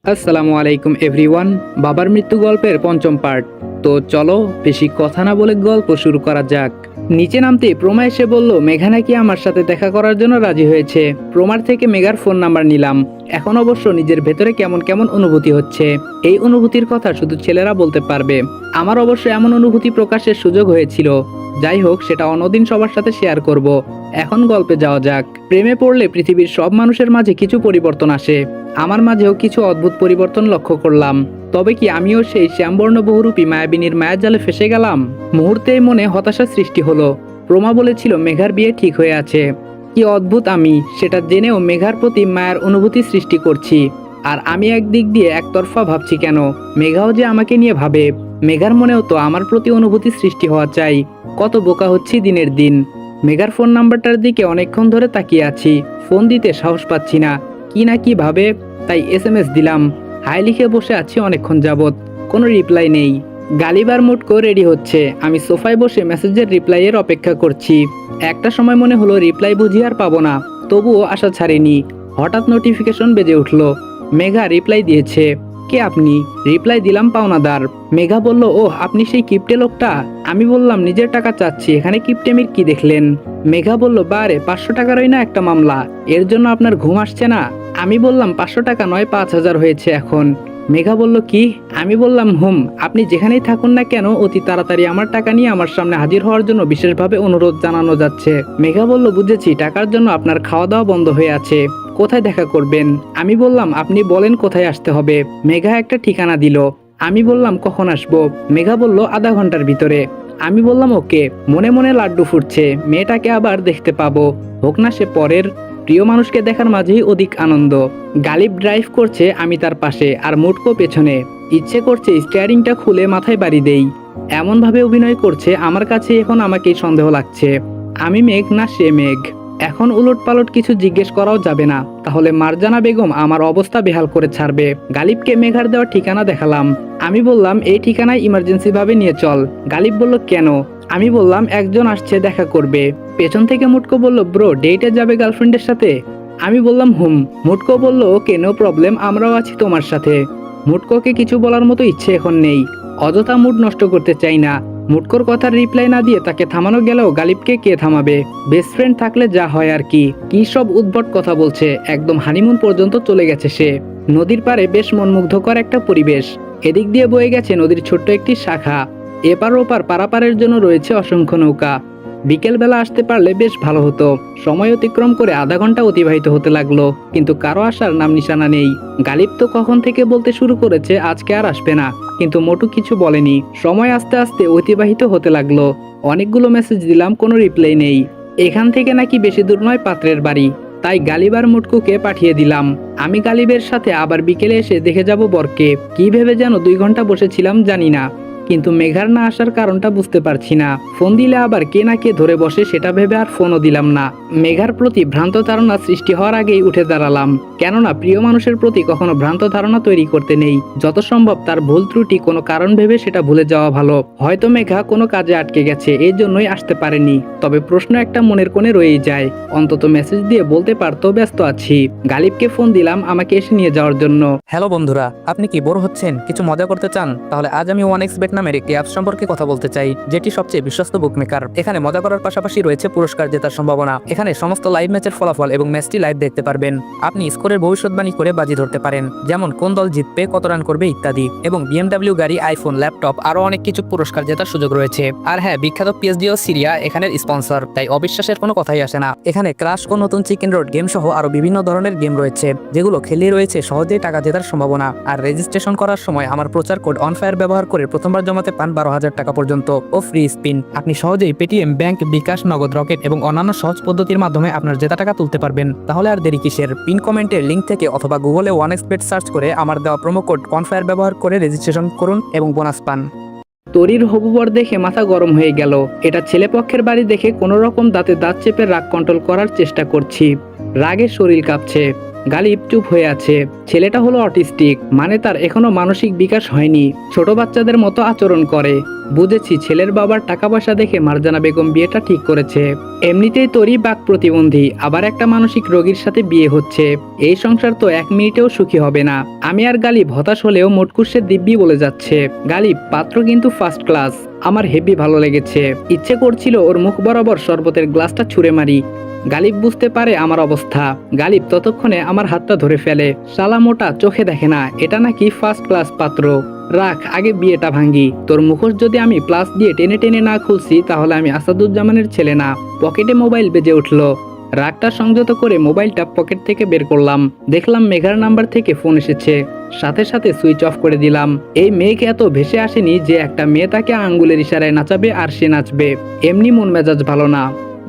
আসসালামু আলাইকুম এভরিওয়ান। বাবার মৃত্যু গল্পের পঞ্চম পার্ট। তো চলো বেশি কথা না বলে গল্প শুরু করা যাক। নিচে নামতে প্রমা এসে বলল মেঘা নাকি আমার সাথে দেখা করার জন্য রাজি হয়েছে। প্রমার থেকে মেঘার ফোন নাম্বার নিলাম। এখন অবশ্য নিজের ভেতরে কেমন কেমন অনুভূতি হচ্ছে। এই অনুভূতির কথা শুধু ছেলেরা বলতে পারবে। আমার অবশ্য এমন অনুভূতি প্রকাশের সুযোগ হয়েছিল। যাই হোক, সেটা অন্যদিন সবার সাথে শেয়ার করব। এখন গল্পে যাওয়া যাক। প্রেমে পড়লে পৃথিবীর সব মানুষের মাঝে কিছু পরিবর্তন আসে। আমার মাঝেও কিছু অদ্ভুত পরিবর্তন লক্ষ্য করলাম। তবে কি আমিও সেই শ্যামবর্ণ বহুরূপী মায়াবিনীর মায়াজালে ফেসে গেলাম? মুহূর্তেই মনে হতাশার সৃষ্টি হলো। প্রমা বলেছিল মেঘার বিয়ে ঠিক হয়ে আছে। কি অদ্ভুত, আমি সেটা জেনেও মেঘার প্রতি মায়ের অনুভূতি সৃষ্টি করছি। আর আমি একদিক দিয়ে একতরফা ভাবছি কেন? মেঘাও যে আমাকে নিয়ে ভাবে। মেঘার মনেও তো আমার প্রতি অনুভূতি সৃষ্টি হওয়া চাই। কত বোকা হচ্ছি দিনের দিন। মেঘার ফোন নাম্বারটার দিকে অনেকক্ষণ ধরে তাকিয়ে আছি। ফোন দিতে সাহস পাচ্ছি না। কি না কি ভাবে, তাই এসএমএস দিলাম। হাই লিখে বসে আছি অনেকক্ষণ যাবত, কোনো রিপ্লাই নেই। গালিবার মুটকো রেডি হচ্ছে। আমি সোফায় বসে মেসেজের রিপ্লাইয়ের অপেক্ষা করছি। একটা সময় মনে হলো রিপ্লাই বুঝি আর পাবো না, তবুও আশা ছাড়িনি। হঠাৎ নোটিফিকেশন বেজে উঠলো। মেঘা রিপ্লাই দিয়েছে। কে আপনি? রিপ্লাই দিলাম পাওনাদার। মেঘা বলল, ওহ আপনি সেই কিপটে লোকটা। আমি বললাম নিজের টাকা চাচ্ছি, এখানে কিপটেমির কি দেখলেন? মেঘা বলল, বারে 500 টাকারই না একটা মামলা, এর জন্য আপনার ঘুম আসছে না? আমি বললাম 500 টাকা নয়, 5000 হয়েছে এখন। মেঘা বলল, কি? আমি বললাম আপনি যেখানেই থাকুন না কেন অতি তাড়াতাড়ি আমার টাকা নিয়ে আমার সামনে হাজির হওয়ার জন্য বিশেষভাবে অনুরোধ জানানো যাচ্ছে। মেঘা বলল, বুঝেছি, টাকার জন্য আপনার খাওয়া দাওয়া বন্ধ হয়ে আছে। কোথায় দেখা করবেন? আমি বললাম আপনি বলেন কোথায় আসতে হবে। মেঘা একটা ঠিকানা দিল। আমি বললাম কখন আসবো? মেঘা বলল আধা ঘন্টার ভিতরে। আমি বললাম ওকে। মনে মনে লাড্ডু ফুটছে, মেয়েটাকে আবার দেখতে পাবো। হোক না সে পরের। প্রিয় মানুষকে দেখার মাঝেই অধিক আনন্দ। গালিব ড্রাইভ করছে, আমি তার পাশে, আর মুটকো পেছনে। ইচ্ছে করছে স্টিয়ারিংটা খুলে মাথায় বাড়ি দেই। এমনভাবে অভিনয় করছে আমার কাছে এখন আমাকেই সন্দেহ লাগছে। আমি মেঘ না সে মেঘ। এখন উলটপালট কিছু জিজ্ঞেস করাও যাবে না, তাহলে মারজানা বেগম আমার অবস্থা বেহাল করে ছাড়বে। গালিবকে মেঘার দেওয়া ঠিকানা দেখালাম। আমি বললাম এই ঠিকানায় ইমার্জেন্সি ভাবে নিয়ে চল। গালিব বলল, কেন? আমি বললাম একজন আসছে দেখা করবে। পেছন থেকে মুটকো বলল, ব্রো ডেটে যাবে গার্লফ্রেন্ডের সাথে? আমি বললাম মুটকো বলল, ওকে নো প্রবলেম, আমরাও আছি তোমার সাথে। মুটকোকে কিছু বলার মতো ইচ্ছে এখন নেই। অযথা মুড নষ্ট করতে চাই না। মুটকোর কথার রিপ্লাই না দিয়ে তাকে থামানো গেলেও গালিবকে কে থামাবে? বেস্ট ফ্রেন্ড থাকলে যা হয় আর কি। কি সব উদ্ভট কথা বলছে, একদম হানিমুন পর্যন্ত চলে গেছে সে। নদীর পাড়ে বেশ মনমুগ্ধকর একটা পরিবেশ। এদিক দিয়ে বয়ে গেছে নদীর ছোট্ট একটি শাখা। এপার ওপার পারাপারের জন্য রয়েছে অসংখ্য নৌকা। বিকেলবেলা আসতে পারলে বেশ ভালো হতো। সময় অতিক্রম করে আধা ঘন্টা অতিবাহিত হতে লাগলো, কিন্তু কারো আসার নাম নিশানা নেই। গালিব তো কখন থেকে বলতে শুরু করেছে আজকে আর আসবে না, কিন্তু মোটু কিছু বলেনি। সময় আস্তে আস্তে অতিবাহিত হতে লাগলো। অনেকগুলো মেসেজ দিলাম, কোনো রিপ্লাই নেই। এখান থেকে নাকি বেশি দূর নয় পাত্রের বাড়ি, তাই গালিব আর মুটকুকে পাঠিয়ে দিলাম। আমি গালিবের সাথে আবার বিকেলে এসে দেখে যাব বরকে। কি ভেবে যেন 2 ঘন্টা বসেছিলাম জানি না, কিন্তু মেঘার না আসার কারণটা বুঝতে পারছি না। ফোন দিলে আবার কে না কে ধরে বসে সেটা ভেবে আর ফোনও দিলাম না। মেঘার প্রতি ভ্রান্ত ধারণা সৃষ্টি হওয়ার আগেই উঠে দাঁড়ালাম। কেননা প্রিয় মানুষের প্রতি কখনো ভ্রান্ত ধারণা তৈরি করতে নেই। যত সম্ভব তার ভুল ত্রুটি কোনো কারণ ভেবে সেটা ভুলে যাওয়া ভালো। হয়তো মেঘা কোনো কাজে আটকে গেছে, এই জন্যই আসতে পারেনি। তবে প্রশ্ন একটা মনের কোণে রয়েই যায়। অন্তত মেসেজ দিয়ে বলতে পারতো ব্যস্ত আছি। গালিবকে ফোন দিলাম আমাকে এসে নিয়ে যাওয়ার জন্য। হ্যালো বন্ধুরা, আপনি কি বোর হচ্ছেন, কিছু মজা করতে চান? তাহলে আজ আমি 1xBet নামের একটি অ্যাপ সম্পর্কে কথা বলতে চাই, যেটি সবচেয়ে বিশ্বস্ত বুকমেকার। এখানে মজা করার পাশাপাশি রয়েছে পুরস্কার জেতার সম্ভাবনা। এখানে সমস্ত লাইভ ম্যাচের ফলাফল এবং ম্যাচটি লাইভ দেখতে পারবেন। আপনি স্কোরের ভবিষ্যৎবাণী করে বাজি ধরতে পারেন, যেমন কোন দল জিতবে, কত রান করবে ইত্যাদি। এবং BMW গাড়ি, আইফোন, ল্যাপটপ আরো অনেক কিছু পুরস্কার জেতার সুযোগ রয়েছে। আর হ্যাঁ, বিখ্যাত PSG ও সিরিয়া এখানের স্পন্সর, তাই অবিশ্বাসের কোনো কথাই আসে না। এখানে ক্রাশ ও নতুন চিকেন রোড গেম সহ আরো বিভিন্ন ধরনের গেম রয়েছে, যেগুলো খেলে রয়েছে সহজেই টাকা জেতার সম্ভাবনা। আর রেজিস্ট্রেশন করার সময় আমার প্রচার কোড অনফায়ার ব্যবহার করে প্রথমবার জমাতে পান 12,000 টাকা পর্যন্ত ও ফ্রি স্পিন। আপনি সহজেই পেটিএম, ব্যাংক, বিকাশ, নগদ, রকেট এবং অন্যান্য সহজ পদ্ধতির মাধ্যমে আপনার জেতা টাকা তুলতে পারবেন। তাহলে আর দেরি কিসের? পিন কমেন্টের লিঙ্ক থেকে অথবা গুগলে 1xBet সার্চ করে আমার দেওয়া প্রোমো কোড অনফায়ার ব্যবহার করে রেজিস্ট্রেশন করুন এবং বোনাস পান। তরির হবুবর দেখে মাথা গরম হয়ে গেল। এটা ছেলেপক্ষের বাড়ি দেখে কোনো রকম দাঁতে দাঁত চেপে রাগ কন্ট্রোল করার চেষ্টা করছি। রাগে শরীর কাঁপছে। গালিব চুপ হয়ে আছে। ছেলেটা হলো অটিস্টিক, মানে তার এখনো মানসিক বিকাশ হয়নি, ছোট বাচ্চাদের মতো আচরণ করে। বুঝেছি, ছেলের বাবার টাকা পয়সা দেখে মার্জানা বেগম বিয়েটা ঠিক করেছে। এমনিতেই তোরই বাক প্রতিবন্ধী, আবার একটা মানসিক রোগীর সাথে বিয়ে হচ্ছে। এই সংসার তো 1 মিনিটেও সুখী হবে না। আমি আর গালিব হতাশ হলেও মোটকুর সে দিব্যি বলে যাচ্ছে, গালিব পাত্র কিন্তু ফার্স্ট ক্লাস, আমার হেভি ভালো লেগেছে। ইচ্ছে করছিল ওর মুখ বরাবর শরবতের গ্লাসটা ছুঁড়ে মারি। গালিব বুঝতে পারে আমার অবস্থা। গালিব ততক্ষণে আমার হাতটা ধরে ফেলে। শালা মোটা, চোখে দেখে না এটা নাকি ফার্স্ট ক্লাস পাত্র? রাখ, আগে বিয়েটা ভাঙ্গি। তোর মুখোশ যদি আমি প্লাস দিয়ে টেনে টেনে না খুলছি তাহলে আমি আসাদুজ্জামানের ছেলে না। পকেটে মোবাইল বেজে উঠলো। রাগটা সংযত করে মোবাইলটা পকেট থেকে বের করলাম। দেখলাম মেঘার নাম্বার থেকে ফোন এসেছে। সাথে সাথে সুইচ অফ করে দিলাম। এই মেঘ এত ভেসে আসেনি যে একটা মেয়ে তাকে আঙ্গুলের ইশারায় নাচাবে আর সে নাচবে। এমনি মন মেজাজ ভালো না।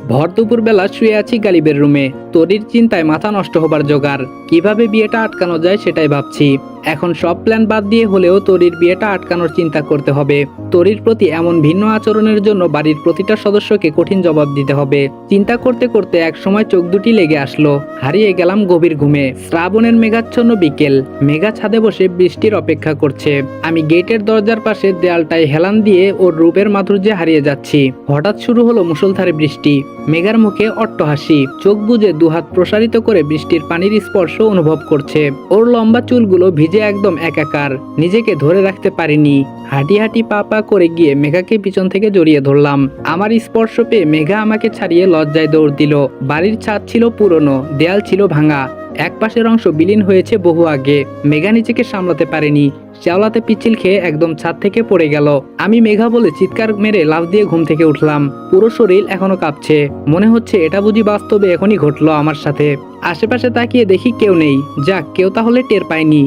ভর দুপুর বেলা শুয়ে আছি গালিবের রুমে। তরির চিন্তায় মাথা নষ্ট হবার জোগাড়। কিভাবে বিয়েটা আটকানো যায় সেটাই ভাবছি। এখন সব প্ল্যান বাদ দিয়ে হলেও তরির বিয়েটা আটকানোর চিন্তা করতে হবে। তরির প্রতি এমন ভিন্ন আচরণের জন্য বাড়ির প্রতিটা সদস্যকে কঠিন জবাব দিতে হবে। চিন্তা করতে করতে এক সময় চোখ দুটি লেগে আসলো। হারিয়ে গেলাম গভীর ঘুমে। শ্রাবণের মেঘাচ্ছন্ন বিকেল। মেঘা ছাদে বসে বৃষ্টির অপেক্ষা করছে। আমি গেটের দরজার পাশে দেয়ালটায় হেলান দিয়ে ওর রূপের মাধুর্যে হারিয়ে যাচ্ছি। হঠাৎ শুরু হলো মুষলধারে বৃষ্টি। মেঘার মুখে অট্টহাসি। চোখ বুজে দুহাত প্রসারিত করে বৃষ্টির পানির স্পর্শ অনুভব করছে। ওর লম্বা চুলগুলো ভিজে একদম একাকার। নিজেকে ধরে রাখতে পারিনি। হাঁটি হাঁটি পা পা করে গিয়ে মেঘাকে পিছন থেকে জড়িয়ে ধরলাম। আমার স্পর্শ পেয়ে মেঘা আমাকে ছাড়িয়ে লজ্জায় দৌড় দিল। বাড়ির ছাদ ছিল পুরনো, দেয়াল ছিল ভাঙা। এক পাশের অংশ বিলীন হয়েছে বহু আগে। মেঘা নিজেকে সামলাতে পারেনি। শ্যাওলাতে পিচ্ছিল খেয়ে একদম ছাদ থেকে পড়ে গেল। আমি মেঘা বলে চিৎকার মেরে লাফ দিয়ে ঘুম থেকে উঠলাম। পুরো শরীর এখনো কাঁপছে। মনে হচ্ছে এটা বুঝি বাস্তবে এখনই ঘটলো আমার সাথে। আশেপাশে তাকিয়ে দেখি কেউ নেই। যাক, কেউ তাহলে টের পায়নি।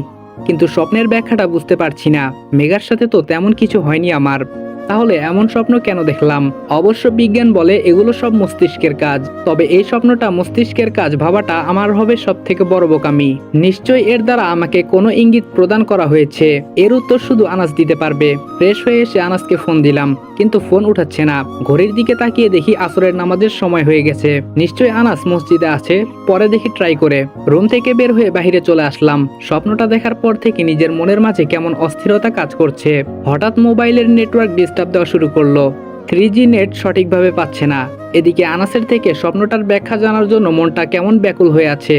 কিন্তু স্বপ্নের ব্যাখ্যাটা বুঝতে পারছি না। মেঘার সাথে তো তেমন কিছু হয়নি আমার। তাহলে এমন স্বপ্ন কেন দেখলাম? অবশ্য বিজ্ঞান বলে এগুলো সব মস্তিষ্কের কাজ। তবে এই স্বপ্নটা মস্তিষ্কের কাজ ভাবাটা আমার হবে সব থেকে বড় বোকামি। নিশ্চয়ই এর দ্বারা আমাকে কোনো ইঙ্গিত প্রদান করা হয়েছে। এর উত্তর শুধু আনাস দিতে পারবে। ফ্রেশ হয়ে এসে আনাসকে ফোন দিলাম, কিন্তু ফোন উঠাচ্ছে না। ঘড়ির দিকে তাকিয়ে দেখি আসরের নামাজের সময় হয়ে গেছে। নিশ্চয়ই আনাস মসজিদে আছে। পরে দেখি ট্রাই করে। রুম থেকে বের হয়ে বাইরে চলে আসলাম। স্বপ্নটা দেখার পর থেকে নিজের মনের মাঝে কেমন অস্থিরতা কাজ করছে। হঠাৎ মোবাইলের নেটওয়ার্ক ডিস্টার্ব দেওয়া শুরু করলো। 3G নেট সঠিকভাবে পাচ্ছে না। এদিকে আনাসের থেকে স্বপ্নটার ব্যাখ্যা জানার জন্য মনটা কেমন ব্যাকুল হয়ে আছে।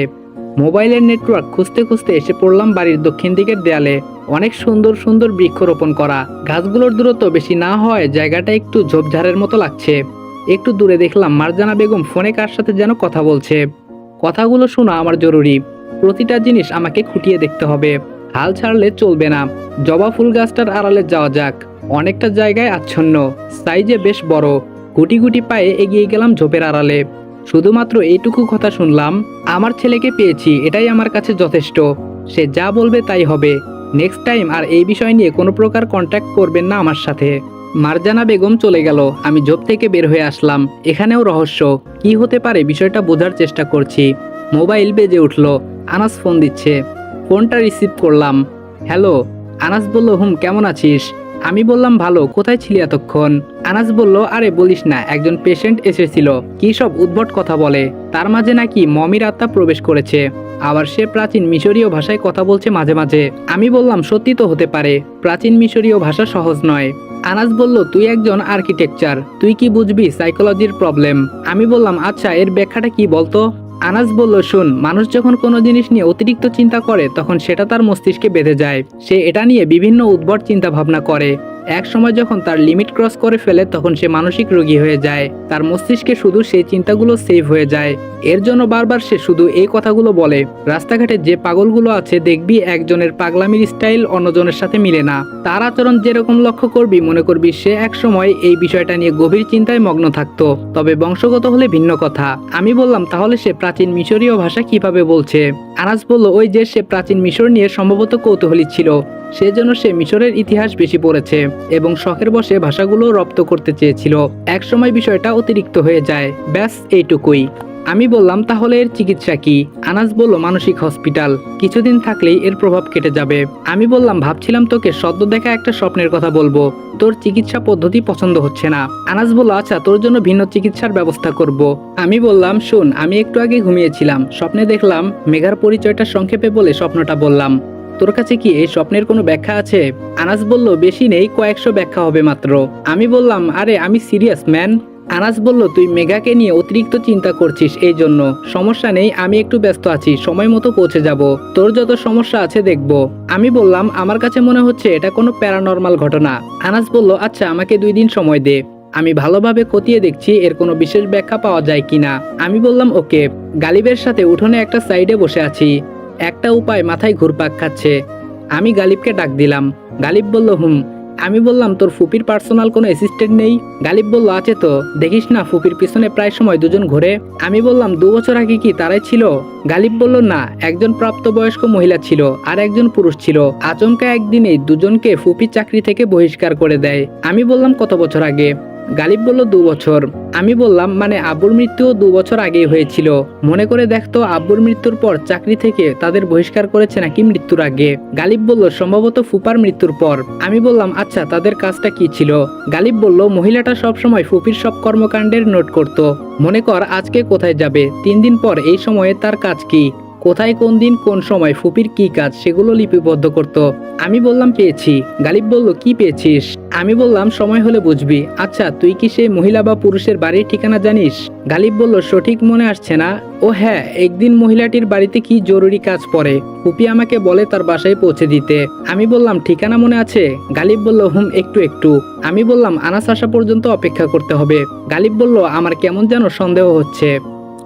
মোবাইলের নেটওয়ার্ক খুঁজতে খুঁজতে এসে পড়লাম বাড়ির দক্ষিণ দিকের দেয়ালে। অনেক সুন্দর সুন্দর বৃক্ষরোপণ করা। গাছগুলোর দূরত্ব বেশি না হওয়ায় জায়গাটা একটু ঝোপঝাড়ের মতো লাগছে। একটু দূরে দেখলাম মার্জানা বেগম ফোনে কার সাথে যেন কথা বলছে। কথাগুলো শোনা আমার জরুরি। প্রতিটা জিনিস আমাকে খুঁটিয়ে দেখতে হবে। হাল ছাড়লে চলবে না। জবা ফুল গাছটার আড়ালে যাওয়া যাক। অনেকটা জায়গায় আচ্ছন্ন, সাইজে বেশ বড়। গুটি গুটি পায়ে এগিয়ে গেলাম ঝোপের আড়ালে। শুধুমাত্র এইটুকু কথা শুনলাম, আমার ছেলেকে পেয়েছি, এটাই আমার কাছে যথেষ্ট। সে যা বলবে তাই হবে। নেক্সট টাইম আর এই বিষয় নিয়ে কোনো প্রকার কন্ট্যাক্ট করবেন না আমার সাথে। মার্জানা বেগম চলে গেল। আমি ঝোপ থেকে বের হয়ে আসলাম। এখানেও রহস্য। কি হতে পারে বিষয়টা বোঝার চেষ্টা করছি। মোবাইল বেজে উঠলো। আনাস ফোন দিচ্ছে। ফোনটা রিসিভ করলাম। হ্যালো। আনাস বলল, কেমন আছিস? আমি বললাম ভালো, কোথায় ছিলি এতক্ষণ? আনাস বলল, আরে বলিস না, একজন পেশেন্ট এসেছিল। কি সব উদ্ভট কথা বলে। তার মাঝে নাকি মমির আত্মা প্রবেশ করেছে। আবার সে প্রাচীন মিশরীয় ভাষায় কথা বলছে মাঝে মাঝে। আমি বললাম সত্যি তো হতে পারে, প্রাচীন মিশরীয় ভাষা সহজ নয়। আনাস বলল, তুই একজন আর্কিটেকচার, তুই কি বুঝবি সাইকোলজির প্রবলেম? আমি বললাম আচ্ছা, এর ব্যাখ্যাটা কি বলতো? আনাস বলল, শুন, মানুষ যখন কোনো জিনিস নিয়ে অতিরিক্ত চিন্তা করে তখন সেটা তার মস্তিষ্কে বেঁধে যায়। সে এটা নিয়ে বিভিন্ন উদ্ভট চিন্তা ভাবনা করে। এক সময় যখন তার লিমিট ক্রস করে ফেলে তখন সে মানসিক রোগী হয়ে যায়। তার মস্তিষ্কে শুধু সেই চিন্তাগুলো সেভ হয়ে যায়। এর জন্য বারবার সে শুধু এই কথাগুলো বলে। রাস্তাঘাটে যে পাগলগুলো আছে দেখবি একজনের পাগলামির স্টাইল অন্যজনের সাথে মিলে না। তার আচরণ যেরকম লক্ষ্য করবি মনে করবি সে এক সময় এই বিষয়টা নিয়ে গভীর চিন্তায় মগ্ন থাকতো। তবে বংশগত হলে ভিন্ন কথা। আমি বললাম তাহলে সে প্রাচীন মিশরীয় ভাষা কিভাবে বলছে? আনাস বলল, ওই যে সে প্রাচীন মিশর নিয়ে সম্ভবত কৌতূহলী ছিল, সেজন্য সে মিশরের ইতিহাস বেশি পড়েছে এবং শখের বসে ভাষাগুলো রপ্ত করতে চেয়েছিল। এক সময় বিষয়টা অতিরিক্ত হয়ে যায়। ব্যাস এইটুকুই। আমি বললাম তাহলে এর চিকিৎসা কি? আনাস বলল মানসিক হসপিটাল, কিছুদিন থাকলেই এর প্রভাব কেটে যাবে। আমি বললাম ভাবছিলাম তোকে সদ্য দেখা একটা স্বপ্নের কথা বলবো, তোর চিকিৎসা পদ্ধতি পছন্দ হচ্ছে না। আনাস বলল আচ্ছা তোর জন্য ভিন্ন চিকিৎসার ব্যবস্থা করব। আমি বললাম শোন, আমি একটু আগে ঘুমিয়েছিলাম, স্বপ্নে দেখলাম মেঘার পরিচয়টা সংক্ষেপে বলে স্বপ্নটা বললাম। তোর কাছে কি এই স্বপ্নের কোনো ব্যাখ্যা আছে? আনাস বলল বেশি নেই, কয়েকশো ব্যাখ্যা হবে মাত্র। আমি বললাম আরে আমি সিরিয়াস ম্যান। আনাস বলল তুই মেঘাকে নিয়ে অতিরিক্ত চিন্তা করছিস, এই জন্য। সমস্যা নেই, আমি একটু ব্যস্ত আছি, সময় মতো পৌঁছে যাব, তোর যত সমস্যা আছে দেখব। আমি বললাম আমার কাছে মনে হচ্ছে এটা কোনো প্যারানর্মাল ঘটনা। আনাস বলল আচ্ছা আমাকে 2 দিন সময় দে, আমি ভালোভাবে খতিয়ে দেখছি এর কোনো বিশেষ ব্যাখ্যা পাওয়া যায় কিনা। আমি বললাম ওকে। গালিবের সাথে উঠোনে একটা সাইডে বসে আছি, একটা উপায় মাথায় ঘুরপাক খাচ্ছে। আমি গালিবকে ডাক দিলাম। গালিব বলল হুম। আমি বললাম তোর ফুপির পার্সোনাল কোনো অ্যাসিস্ট্যান্ট নেই? গালিব বলল আছে তো, দেখিস না ফুপির পিছনে প্রায় সময় দুজন ঘোরে। আমি বললাম 2 বছর আগে কি তারাই ছিল? গালিব বলল না, একজন প্রাপ্তবয়স্ক মহিলা ছিল আর একজন পুরুষ ছিল। আচমকা একদিনেই দুজনকে ফুপি চাকরি থেকে বহিষ্কার করে দেয়। আমি বললাম কত বছর আগে? গালিব বলল 2 বছর। আমি বললাম মানে আব্বুর মৃত্যুও 2 বছর আগেই হয়েছিল। মনে করে দেখতো আব্বুর মৃত্যুর পর চাকরি থেকে তাদের বহিষ্কার করেছে নাকি মৃত্যুর আগে। গালিব বলল সম্ভবত ফুপার মৃত্যুর পর। আমি বললাম আচ্ছা তাদের কাজটা কি ছিল? গালিব বলল মহিলাটা সবসময় ফুপির সব কর্মকাণ্ডের নোট করত। মনে কর আজকে কোথায় যাবে, 3 দিন পর এই সময়ে তার কাজ কি, কোথায় কোন দিন কোন সময় ফুপির কি কাজ সেগুলো লিপিবদ্ধ করত। আমি বললাম পেয়েছি। গালিব বলল কি পেয়েছিস? আমি বললাম সময় হলে বুঝবি। আচ্ছা তুই কি সেই মহিলা বা পুরুষের বাড়ির ঠিকানা জানিস? গালিব বলল সঠিক মনে আসছে না। ও হ্যাঁ, একদিন মহিলাটির বাড়িতে কি জরুরি কাজ পড়ে, ফুপি আমাকে বলে তার বাসায় পৌঁছে দিতে। আমি বললাম ঠিকানা মনে আছে? গালিব বলল হুম একটু একটু। আমি বললাম আনাস আসা পর্যন্ত অপেক্ষা করতে হবে। গালিব বলল আমার কেমন যেন সন্দেহ হচ্ছে।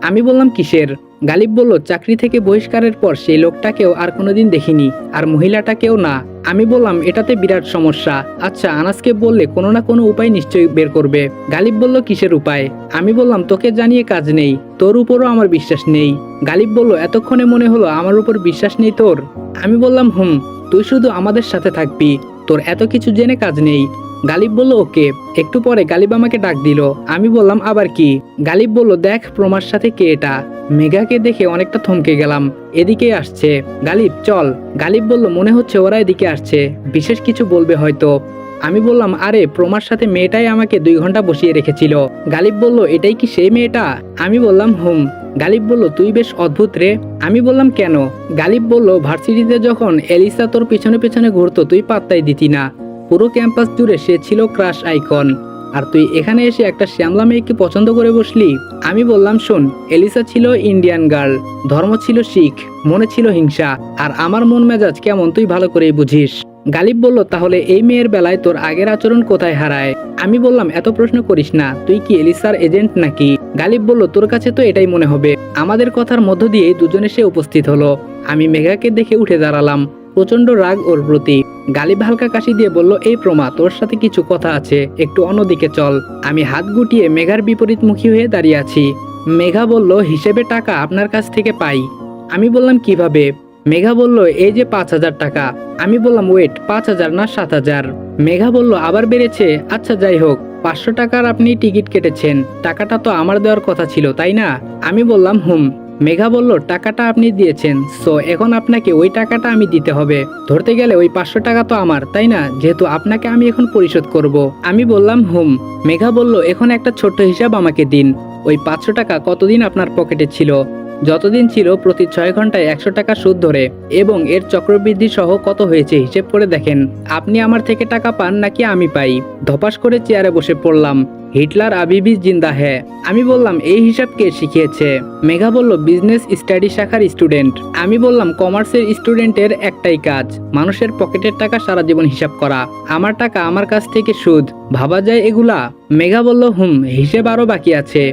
আমি বললাম কিসের? গালিব বলল চাকরি থেকে বহিষ্কারের পর সেই লোকটাকেও আর কোনোদিন দেখিনি, আর মহিলাটাকেও না। আমি বললাম এটাতে বিরাট সমস্যা। আচ্ছা আনাসকে বললে কোনো না কোনো উপায় নিশ্চয়ই বের করবে। গালিব বলল কিসের উপায়? আমি বললাম তোকে জানিয়ে কাজ নেই, তোর উপরও আমার বিশ্বাস নেই। গালিব বলল এতক্ষণে মনে হলো আমার উপর বিশ্বাস নেই তোর? আমি বললাম হুম, তুই শুধু আমাদের সাথে থাকবি, তোর এত কিছু জেনে কাজ নেই। গালিব বলল ওকে। একটু পরে গালিব আমাকে ডাক দিল। আমি বললাম আবার কি? গালিব বলল দেখ প্রমার সাথে কে এটা। মেঘাকে দেখে অনেকটা থমকে গেলাম। এদিকে আসছে। গালিব চল। গালিব বলল মনে হচ্ছে ওরা এদিকে আসছে, বিশেষ কিছু বলবে হয়তো। আমি বললাম আরে প্রমার সাথে মেয়েটাই আমাকে 2 ঘন্টা বসিয়ে রেখেছিল। গালিব বলল এটাই কি সেই মেয়েটা? আমি বললাম হুম। গালিব বলল তুই বেশ অদ্ভুত রে। আমি বললাম কেন? গালিব বলল ভার্সিটিতে যখন এলিসা তোর পিছনে পিছনে ঘুরতো তুই পাত্তাই দিতি না, পুরো ক্যাম্পাস জুড়ে সে ছিল ক্রাশ আইকন, আর তুই এখানে এসে একটা শ্যামলা মেয়েকে পছন্দ করে বসলি। আমি বললাম শোন, এলিসা ছিল ইন্ডিয়ান গার্ল, ধর্ম ছিল শিখ, মনে ছিল হিংসা, আর আমার মন মেজাজ কেমন তুই ভালো করেই বুঝিস। গালিব বলল তাহলে এই মেয়ের বেলায় তোর আগের আচরণ কোথায় হারায়? আমি বললাম এত প্রশ্ন করিস না, তুই কি এলিসার এজেন্ট নাকি? গালিব বলল তোর কাছে তো এটাই মনে হবে। আমাদের কথার মধ্য দিয়ে দুজনে সে উপস্থিত হলো। আমি মেঘাকে দেখে উঠে দাঁড়ালাম, প্রচন্ড রাগ ওর প্রতি। গালিব হালকা কাশি দিয়ে বলল এই প্রমা, তোর সাথে কিছু কথা আছে, একটু অন্যদিকে চল। আমি হাত গুটিয়ে মেঘার বিপরীতমুখী হয়ে দাঁড়িয়ে আছি। মেঘা বলল হিসেবে টাকা আপনার কাছ থেকে পাই। আমি বললাম কিভাবে? মেঘা বলল এই যে 5,000 টাকা। আমি বললাম ওয়েট, 5,000 না 7,000। মেঘা বলল আবার বেড়েছে? আচ্ছা যাই হোক, 500 টাকার আপনি টিকিট কেটেছেন, টাকাটা তো আমার দেওয়ার কথা ছিল তাই না? আমি বললাম হুম। মেঘা বলল টাকাটা আপনি দিয়েছেন, সো এখন আপনাকে ওই টাকাটা আমি দিতে হবে। ধরতে গেলে ওই 500 টাকা তো আমার, তাই না? যেহেতু আপনাকে আমি এখন পরিশোধ করব। আমি বললাম হুম। মেঘা বলল এখন একটা ছোট্ট হিসাব আমাকে দিন, ওই 500 টাকা কতদিন আপনার পকেটে ছিল? যতদিন ছিল প্রতি 6 ঘন্টায় 100 টাকা সুদ ধরে, এবং এর চক্রবৃদ্ধি সহ কত হয়েছে হিসেব করে দেখেন। আপনি আমার থেকে টাকা পান নাকি আমি পাই? ধপাস করে চেয়ারে বসে পড়লাম। হিটলার আবিবি জিন্দা হ্যাঁ। আমি বললাম এই হিসাব কে শিখিয়েছে? মেঘা বলল বিজনেস স্টাডি শাখার স্টুডেন্ট। আমি বললাম কমার্সের স্টুডেন্টের একটাই কাজ, মানুষের পকেটের টাকা সারা জীবন হিসাব করা। আমার টাকা আমার কাছ থেকে সুদ, ভাবা যায় এগুলা? মেঘা বলল হুম, হিসেব আরো বাকি আছে।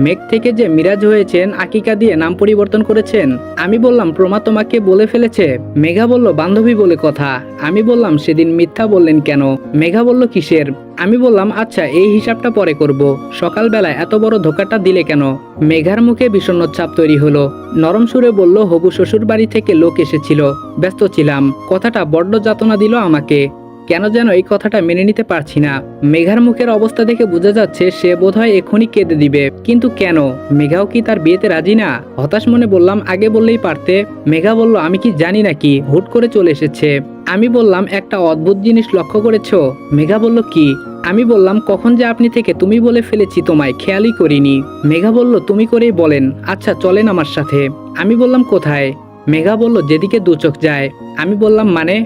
মেঘ থেকে যে মিরাজ হয়েছেন আকিকা দিয়ে নাম পরিবর্তন করেছেন। আমি বললাম প্রমা তোমাকে বলে ফেলেছে? মেঘা বলল বান্ধবী বলে কথা। আমি বললাম সেদিন মিথ্যা বললেন কেন? মেঘা বলল কিসের? আমি বললাম আচ্ছা এই হিসাবটা পরে করব, সকালবেলায় এত বড় ধোকাটা দিলে কেন? মেঘার মুখে বিষণ্ণ ছাপ তৈরি হলো। নরম সুরে বলল হবু শ্বশুর বাড়ি থেকে লোক এসেছিল, ব্যস্ত ছিলাম। কথাটা বড্ড যাতনা দিল আমাকে। কেন যেন এই কথাটা মেনে নিতে পারছি না। মেঘার মুখের অবস্থা দেখে বোঝা যাচ্ছে সে বোধহয় এক্ষুনি কেঁদে দিবে, কিন্তু কেন? মেঘাও কি তার বিয়েতে রাজি না? হতাশ মনে বললাম, আগে বললেই পারতে। মেঘা বলল, আমি কি জানি নাকি, হুট করে চলে এসেছে। আমি বললাম, একটা অদ্ভুত জিনিস লক্ষ্য করেছো? মেঘা বলল, কি? আমি বললাম, কখন যে আপনি থেকে তুমি বলে ফেলেছি, তোমায় খেয়ালই করিনি। মেঘা বলল, তুমি করেই বলেন। আচ্ছা চলেন আমার সাথে। আমি বললাম, কোথায়? মেঘা বলল, যেদিকে দু চোখ যায়। আমি বললাম, মানে?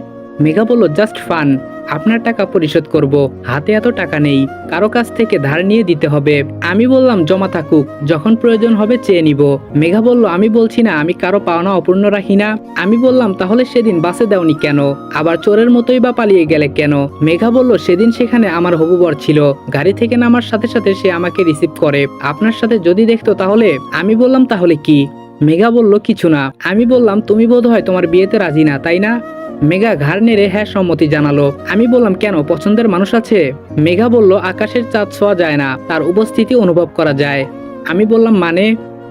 মেঘা বলল, জাস্ট ফান। আপনার টাকা পরিশোধ করব, হাতে এত টাকা নেই, কারো কাছ থেকে ধার নিয়ে দিতে হবে। আমি বললাম, জমা থাকুক, যখন প্রয়োজন হবে চেয়ে নিব। মেঘা বলল, আমি বলছি না আমি কারো পাওনা অপূর্ণ রাখি না। আমি বললাম, তাহলে সেদিন বাসে দাওনি কেন? আবার চোরের মতোই বা পালিয়ে গেলে কেন? মেঘা বলল, সেদিন সেখানে আমার হবু বর ছিল, গাড়ি থেকে নামার সাথে সাথে সে আমাকে রিসিভ করে। আপনার সাথে যদি দেখতো তাহলে? আমি বললাম, তাহলে কি? মেঘা বলল, কিছু না। আমি বললাম, তুমি বোধহয় তোমার বিয়েতে রাজি না, তাই না? মেঘা ঘাড় নেড়ে হ্যাঁ সম্মতি জানালো। আমি বললাম, কেন, পছন্দের মানুষ আছে? মেঘা বলল, আকাশের চাঁদ ছোঁয়া যায় না, তার উপস্থিতি অনুভব করা যায়। আমি বললাম, মানে?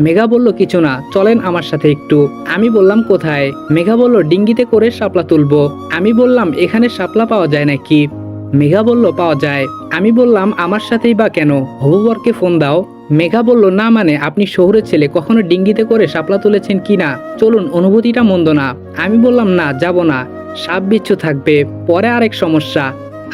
মেঘা বলল, কিছু না, চলেন আমার সাথে একটু। আমি বললাম, কোথায়? মেঘা বলল, ডিঙ্গিতে করে শাপলা তুলবো। আমি বললাম, এখানে শাপলা পাওয়া যায় নাকি? মেঘা বলল, পাওয়া যায়। আমি বললাম, আমার সাথেই বা কেন? হবু বরকে ফোন দাও। মেঘা বলল, না মানে, আপনি শহরের ছেলে, কখনো ডিঙ্গিতে করে শাপলা তুলেছেন কি না? চলুন, অনুভূতিটা মন্দ না। আমি বললাম, না, যাব না, সাপ বিচ্ছু থাকবে, পরে আরেক সমস্যা।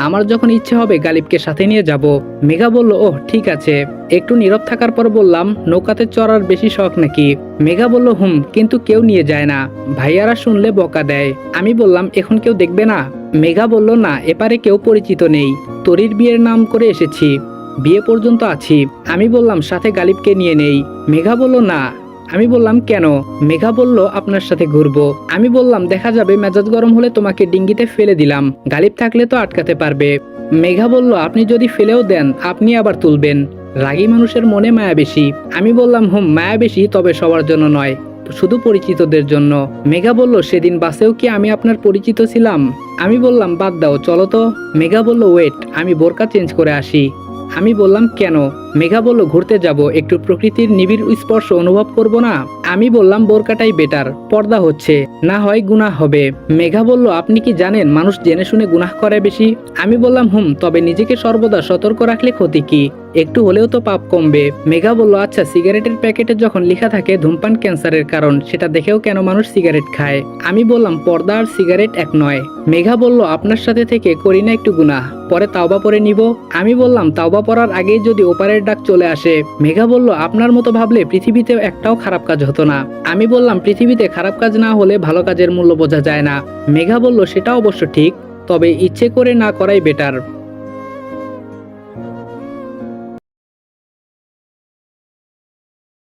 আমার যখন ইচ্ছে হবে গালিবকে সাথে নিয়ে যাব। মেঘা বলল, ওহ ঠিক আছে। একটু নীরব থাকার পর বললাম, নৌকাতে চড়ার বেশি শখ নাকি? মেঘা বলল, কিন্তু কেউ নিয়ে যায় না, ভাইয়ারা শুনলে বকা দেয়। আমি বললাম, এখন কেউ দেখবে না? মেঘা বলল, না, এপারে কেউ পরিচিত নেই, তোরির বিয়ের নাম করে এসেছি, বিয়ে পর্যন্ত আছি। আমি বললাম, সাথে গালিবকে নিয়ে নেই। মেঘা বলল, না। আমি বললাম, কেন? মেঘা বলল, আপনার সাথে ঘুরবো। আমি বললাম, দেখা যাবে, মেজাজ গরম হলে তোমাকে ডিঙ্গিতে ফেলে দিলাম, গালিব থাকলে তো আটকাতে পারবে। মেঘা বলল, আপনি যদি ফেলেও দেন, আপনি আবার তুলবেন, রাগী মানুষের মনে মায়া বেশি। আমি বললাম, মায়া বেশি, তবে সবার জন্য নয়, শুধু পরিচিতদের জন্য। মেঘা বলল, সেদিন বাসেও কি আমি আপনার পরিচিত ছিলাম? আমি বললাম, বাদ দাও, চলো তো। মেঘা বলল, ওয়েট, আমি বোরকা চেঞ্জ করে আসি। আমি বললাম, কেন? মেঘা বলল, ঘুরতে যাব, একটু প্রকৃতির নিবিড় স্পর্শ অনুভব করব না? আমি বললাম, বোরকাটাই বেটার, পর্দা হচ্ছে, না হয় গুনাহ হবে। মেঘা বলল, আপনি কি জানেন মানুষ জেনে শুনে গুনাহ করে বেশি? আমি বললাম, তবে নিজেকে সর্বদা সতর্ক রাখলে ক্ষতি কি? একটু হলেও তো পাপ কমবে। মেঘা বলল, আচ্ছা, সিগারেটের প্যাকেটে যখন লেখা থাকে ধূমপান ক্যান্সারের কারণ, সেটা দেখেও কেন মানুষ সিগারেট খায়? আমি বললাম, পর্দা আর সিগারেট এক নয়। মেঘা বলল, আপনার সাথে থেকে করি না একটু গুনাহ, পরে তাওবা পরে নিব। আমি বললাম, তাওবা পড়ার আগেই যদি ওপারের ডাক চলে আসে? মেঘা বলল, আপনার মতো ভাবলে পৃথিবীতে একটাও খারাপ কাজ হতো না। আমি বললাম, পৃথিবীতে খারাপ কাজ না হলে ভালো কাজের মূল্য বোঝা যায় না। মেঘা বলল, সেটা অবশ্য ঠিক, তবে ইচ্ছে করে না করাই বেটার।